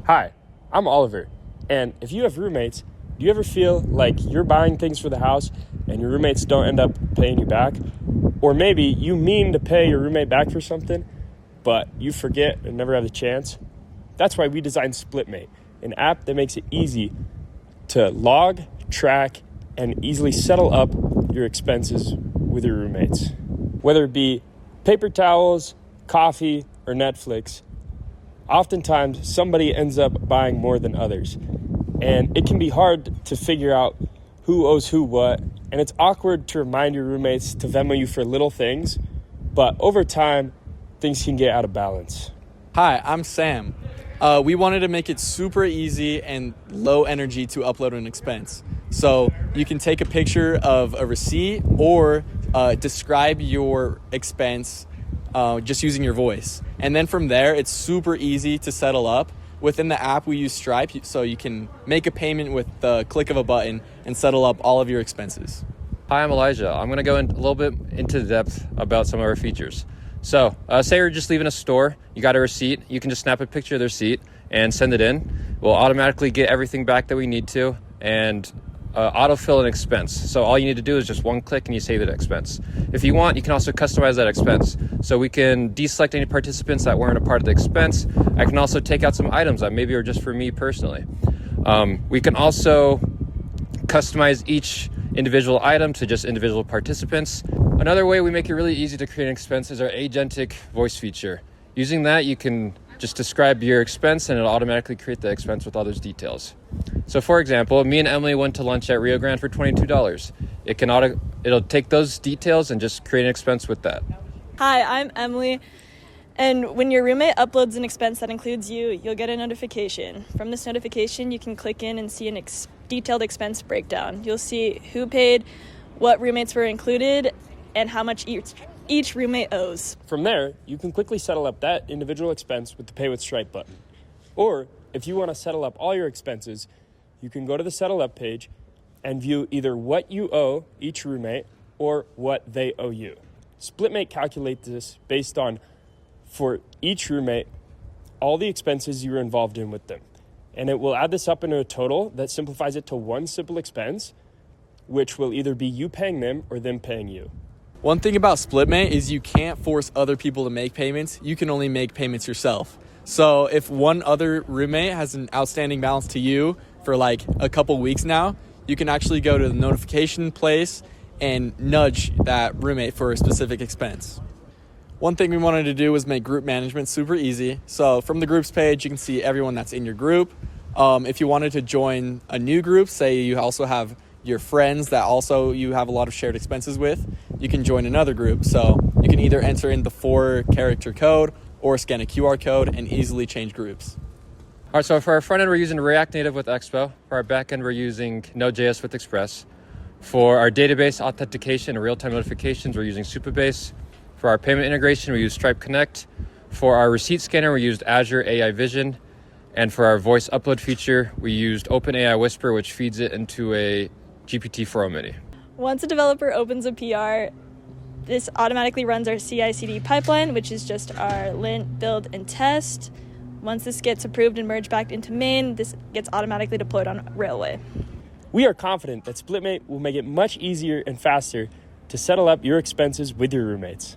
Hi, I'm Oliver, and if you have roommates, do you ever feel like you're buying things for the house and your roommates don't end up paying you back? Or maybe you mean to pay your roommate back for something, but you forget and never have the chance? That's why we designed SplitMate, an app that makes it easy to log, track, and easily settle up your expenses with your roommates. Whether it be paper towels, coffee, or Netflix, oftentimes somebody ends up buying more than others. And it can be hard to figure out who owes who what. And it's awkward to remind your roommates to Venmo you for little things. But over time, things can get out of balance. Hi, I'm Sam. We wanted to make it super easy and low energy to upload an expense. So you can take a picture of a receipt or describe your expense just using your voice. And then from there, it's super easy to settle up. Within the app, we use Stripe, so you can make a payment with the click of a button and settle up all of your expenses. Hi, I'm Elijah. I'm going to go a little bit into depth about some of our features. So say you're just leaving a store, you got a receipt, you can just snap a picture of the receipt and send it in. We'll automatically get everything back that we need to and autofill an expense. So all you need to do is just one click and you save that expense. If you want, you can also customize that expense. So we can deselect any participants that weren't a part of the expense. I can also take out some items that maybe are just for me personally. We can also customize each individual item to just individual participants. Another way we make it really easy to create an expense is our agentic voice feature. Using that, you can just describe your expense and it'll automatically create the expense with all those details. So for example, me and Emily went to lunch at Rio Grande for $22. It'll take those details and just create an expense with that. Hi, I'm Emily. And when your roommate uploads an expense that includes you, you'll get a notification. From this notification, you can click in and see an detailed expense breakdown. You'll see who paid, what roommates were included, and how much each roommate owes. From there, you can quickly settle up that individual expense with the Pay with Stripe button. Or if you want to settle up all your expenses, you can go to the Settle Up page and view either what you owe each roommate or what they owe you. SplitMate calculates this based on, for each roommate, all the expenses you were involved in with them. And it will add this up into a total that simplifies it to one simple expense, which will either be you paying them or them paying you. One thing about SplitMate is you can't force other people to make payments. You can only make payments yourself. So if one other roommate has an outstanding balance to you for like a couple weeks now, you can actually go to the notification place and nudge that roommate for a specific expense. One thing we wanted to do was make group management super easy. So from the groups page, you can see everyone that's in your group. If you wanted to join a new group, say you also have your friends that also you have a lot of shared expenses with, you can join another group. So you can either enter in the 4-character code or scan a QR code and easily change groups. All right, so for our front end, we're using React Native with Expo. For our back end, we're using Node.js with Express. For our database authentication and real-time notifications, we're using Supabase. For our payment integration, we use Stripe Connect. For our receipt scanner, we used Azure AI Vision. And for our voice upload feature, we used OpenAI Whisper, which feeds it into a GPT-4o Mini. Once a developer opens a PR, this automatically runs our CI/CD pipeline, which is just our lint, build, and test. Once this gets approved and merged back into main, this gets automatically deployed on Railway. We are confident that SplitMate will make it much easier and faster to settle up your expenses with your roommates.